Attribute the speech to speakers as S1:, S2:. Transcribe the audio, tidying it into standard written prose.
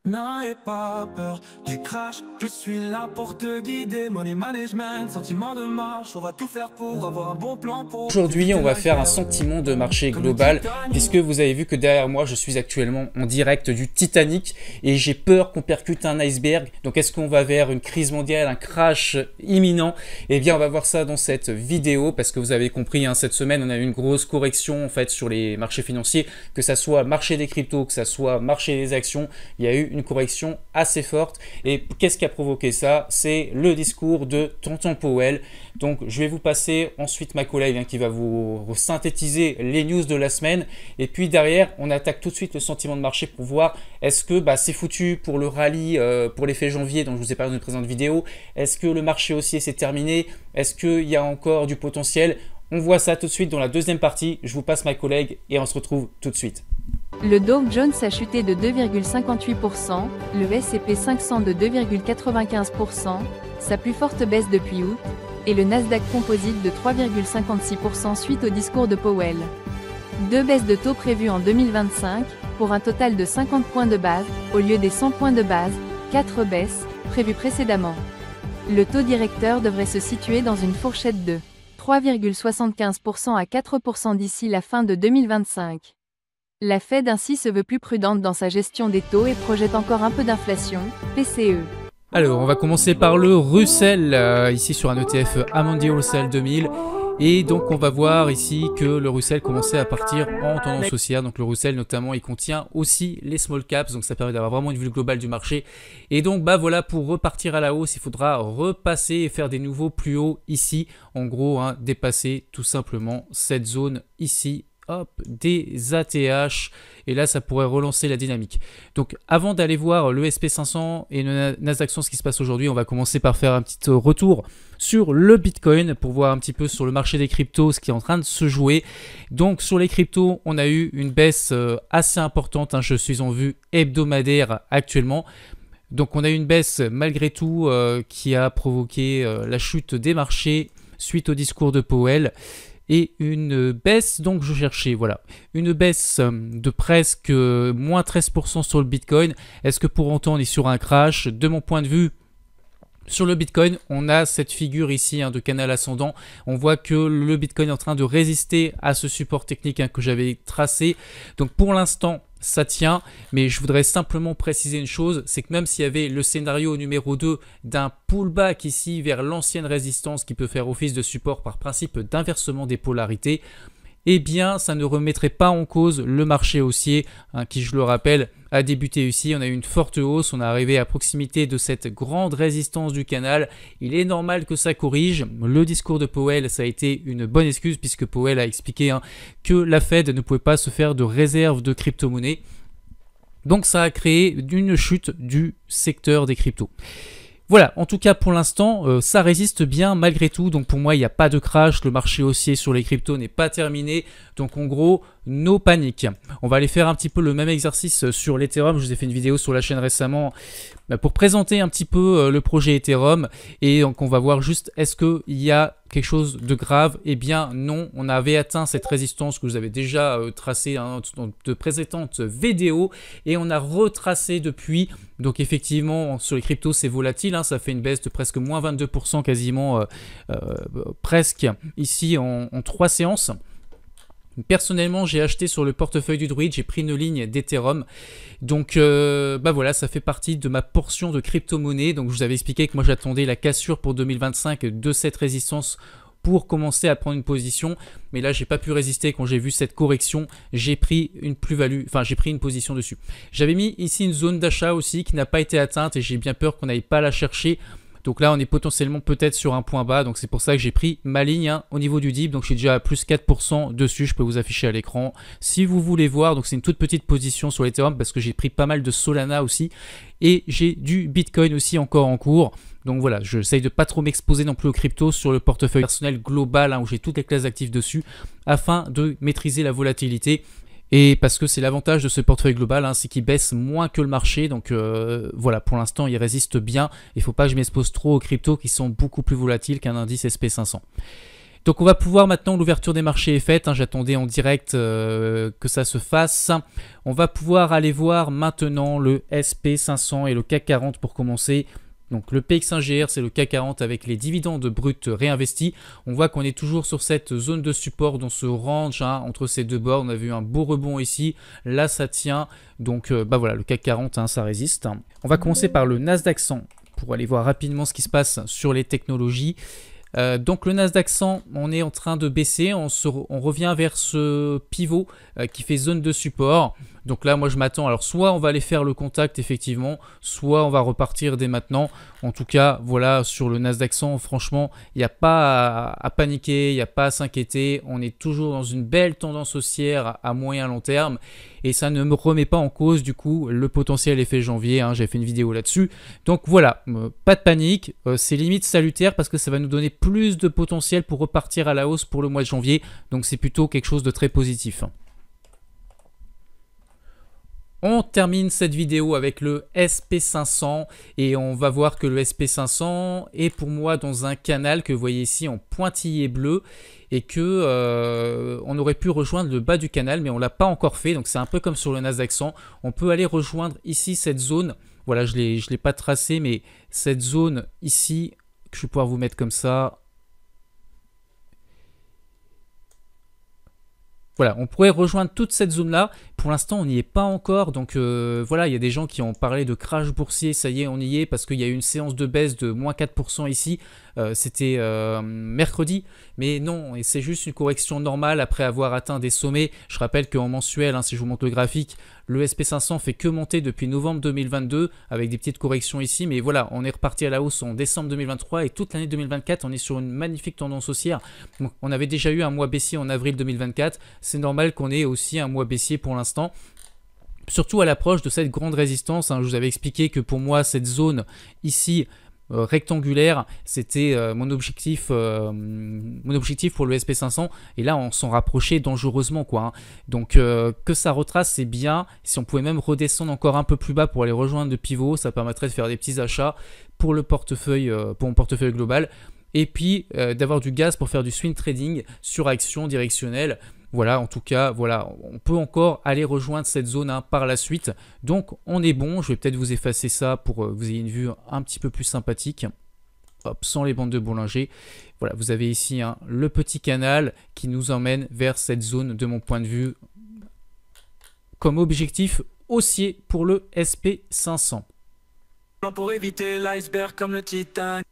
S1: N'aie pas peur du crash, je suis là pour te guider. Money management, sentiment de marche, on va tout faire pour avoir un bon plan pour
S2: Aujourd'hui, on
S1: éviter
S2: va
S1: la
S2: faire un
S1: guerre.
S2: sentiment de marché
S1: Comme le
S2: global,
S1: Titanic.
S2: puisque vous avez vu que derrière moi, je suis actuellement en direct du Titanic et j'ai peur qu'on percute un iceberg. Donc, est-ce qu'on va vers une crise mondiale, un crash imminent? Eh bien, on va voir ça dans cette vidéo, parce que vous avez compris, hein, cette semaine, on a eu une grosse correction en fait sur les marchés financiers, que ça soit marché des cryptos, que ça soit marché des actions. Il y a eu une correction assez forte. Et qu'est-ce qui a provoqué ça? C'est le discours de Tonton Powell. Donc, je vais vous passer ensuite ma collègue, hein, qui va vous synthétiser les news de la semaine. Et puis derrière, on attaque tout de suite le sentiment de marché pour voir est-ce que c'est foutu pour le rallye, pour l'effet janvier dont je vous ai parlé dans une précédente vidéo. Est-ce que le marché haussier s'est terminé? Est-ce qu'il y a encore du potentiel? On voit ça tout de suite dans la deuxième partie. Je vous passe ma collègue et on se retrouve tout de suite.
S3: Le Dow Jones a chuté de 2,58%, le S&P 500 de 2,95%, sa plus forte baisse depuis août, et le Nasdaq Composite de 3,56% suite au discours de Powell. Deux baisses de taux prévues en 2025, pour un total de 50 points de base, au lieu des 100 points de base, 4 baisses, prévues précédemment. Le taux directeur devrait se situer dans une fourchette de 3,75% à 4% d'ici la fin de 2025. La Fed ainsi se veut plus prudente dans sa gestion des taux et projette encore un peu d'inflation, PCE.
S2: Alors, on va commencer par le Russell, ici sur un ETF Amundi Russell 2000. Et donc, on va voir ici que le Russell commençait à partir en tendance haussière. Donc, le Russell, notamment, il contient aussi les small caps. Donc, ça permet d'avoir vraiment une vue globale du marché. Et donc, voilà, pour repartir à la hausse, il faudra repasser et faire des nouveaux plus hauts ici. En gros, dépasser tout simplement cette zone ici. Hop, des ATH, et là ça pourrait relancer la dynamique. Donc avant d'aller voir le SP500 et le Nasdaq 100, ce qui se passe aujourd'hui, on va commencer par faire un petit retour sur le Bitcoin pour voir un petit peu sur le marché des cryptos ce qui est en train de se jouer. Donc sur les cryptos, on a eu une baisse assez importante, je suis en vue hebdomadaire actuellement. Donc on a eu une baisse malgré tout qui a provoqué la chute des marchés suite au discours de Powell. Et une baisse, donc je cherchais, voilà, une baisse de presque moins 13% sur le Bitcoin. Est-ce que pour autant on est sur un crash? De mon point de vue, sur le Bitcoin, on a cette figure ici de canal ascendant. On voit que le Bitcoin est en train de résister à ce support technique que j'avais tracé. Donc pour l'instant, ça tient, mais je voudrais simplement préciser une chose, c'est que même s'il y avait le scénario numéro 2 d'un pullback ici vers l'ancienne résistance qui peut faire office de support par principe d'inversement des polarités, eh bien ça ne remettrait pas en cause le marché haussier qui, je le rappelle, a débuté ici. On a eu une forte hausse, on est arrivé à proximité de cette grande résistance du canal. Il est normal que ça corrige. Le discours de Powell, ça a été une bonne excuse puisque Powell a expliqué que la Fed ne pouvait pas se faire de réserve de crypto-monnaies. Donc ça a créé une chute du secteur des cryptos. Voilà, en tout cas pour l'instant, ça résiste bien malgré tout. Donc pour moi, il n'y a pas de crash. Le marché haussier sur les cryptos n'est pas terminé. Donc en gros, no panique. On va aller faire un petit peu le même exercice sur l'Ethereum. Je vous ai fait une vidéo sur la chaîne récemment pour présenter un petit peu le projet Ethereum. Et donc on va voir juste est-ce qu'il y a quelque chose de grave. Eh bien non, on avait atteint cette résistance que vous avez déjà tracée dans de précédentes vidéos. Et on a retracé depuis. Donc effectivement, sur les cryptos, c'est volatile. Ça fait une baisse de presque moins 22% quasiment, presque ici en 3 séances. Personnellement, j'ai acheté sur le portefeuille du Druid, j'ai pris une ligne d'Ethereum. Donc voilà, ça fait partie de ma portion de crypto-monnaie. Donc je vous avais expliqué que moi j'attendais la cassure pour 2025 de cette résistance pour commencer à prendre une position. Mais là, j'ai pas pu résister quand j'ai vu cette correction. J'ai pris une plus-value, enfin j'ai pris une position dessus. J'avais mis ici une zone d'achat aussi qui n'a pas été atteinte et j'ai bien peur qu'on n'aille pas la chercher. Donc là, on est potentiellement peut-être sur un point bas. Donc c'est pour ça que j'ai pris ma ligne au niveau du dip. Donc je suis déjà à plus 4% dessus. Je peux vous afficher à l'écran si vous voulez voir. Donc c'est une toute petite position sur l'Ethereum parce que j'ai pris pas mal de Solana aussi. Et j'ai du Bitcoin aussi encore en cours. Donc voilà, j'essaye de pas trop m'exposer non plus aux cryptos sur le portefeuille personnel global où j'ai toutes les classes actives dessus afin de maîtriser la volatilité. Et parce que c'est l'avantage de ce portefeuille global, c'est qu'il baisse moins que le marché. Donc voilà, pour l'instant, il résiste bien. Il ne faut pas que je m'expose trop aux cryptos qui sont beaucoup plus volatiles qu'un indice SP500. Donc on va pouvoir maintenant, l'ouverture des marchés est faite, hein, j'attendais en direct que ça se fasse. On va pouvoir aller voir maintenant le SP500 et le CAC 40 pour commencer. Donc le PX1GR, c'est le CAC 40 avec les dividendes bruts réinvestis. On voit qu'on est toujours sur cette zone de support dans ce range hein, entre ces deux bords. On a vu un beau rebond ici, là ça tient. Donc bah voilà, le CAC 40, hein, ça résiste. On va commencer par le Nasdaq 100 pour aller voir rapidement ce qui se passe sur les technologies. Donc le Nasdaq 100, on est en train de baisser, on revient vers ce pivot qui fait zone de support. Donc là moi je m'attends, alors soit on va aller faire le contact effectivement, soit on va repartir dès maintenant. En tout cas voilà, sur le Nasdaq 100 franchement il n'y a pas à paniquer, il n'y a pas à s'inquiéter. On est toujours dans une belle tendance haussière à moyen long terme et ça ne me remet pas en cause du coup le potentiel effet janvier, hein, j'avais fait une vidéo là-dessus. Donc voilà, pas de panique, c'est limite salutaire parce que ça va nous donner plus de potentiel pour repartir à la hausse pour le mois de janvier. Donc c'est plutôt quelque chose de très positif. On termine cette vidéo avec le SP500 et on va voir que le SP500 est pour moi dans un canal que vous voyez ici en pointillé bleu et que on aurait pu rejoindre le bas du canal mais on ne l'a pas encore fait. Donc c'est un peu comme sur le Nasdaq 100. On peut aller rejoindre ici cette zone. Voilà, je l'ai pas tracé mais cette zone ici que je vais pouvoir vous mettre comme ça. Voilà, on pourrait rejoindre toute cette zone-là. Pour l'instant, on n'y est pas encore. Donc voilà, il y a des gens qui ont parlé de crash boursier. Ça y est, on y est parce qu'il y a eu une séance de baisse de moins 4% ici. C'était mercredi. Mais non, et c'est juste une correction normale après avoir atteint des sommets. Je rappelle qu'en mensuel, hein, si je vous montre le graphique, le SP500 fait que monter depuis novembre 2022 avec des petites corrections ici. Mais voilà, on est reparti à la hausse en décembre 2023 et toute l'année 2024, on est sur une magnifique tendance haussière. Donc, on avait déjà eu un mois baissier en avril 2024. C'est normal qu'on ait aussi un mois baissier pour l'instant. Surtout à l'approche de cette grande résistance. Hein, je vous avais expliqué que pour moi, cette zone ici rectangulaire, c'était mon objectif pour le SP500 et là on s'en rapprochait dangereusement quoi. Hein. Donc que ça retrace c'est bien, si on pouvait même redescendre encore un peu plus bas pour aller rejoindre le pivot, ça permettrait de faire des petits achats pour le portefeuille, pour mon portefeuille global et puis d'avoir du gaz pour faire du swing trading sur action directionnelle. Voilà, en tout cas, voilà, on peut encore aller rejoindre cette zone hein, par la suite. Donc, on est bon. Je vais peut-être vous effacer ça pour que vous ayez une vue un petit peu plus sympathique. Hop, sans les bandes de Bollinger. Voilà, vous avez ici hein, le petit canal qui nous emmène vers cette zone de mon point de vue comme objectif haussier pour le SP500.
S1: Pour éviter l'iceberg comme le Titanic.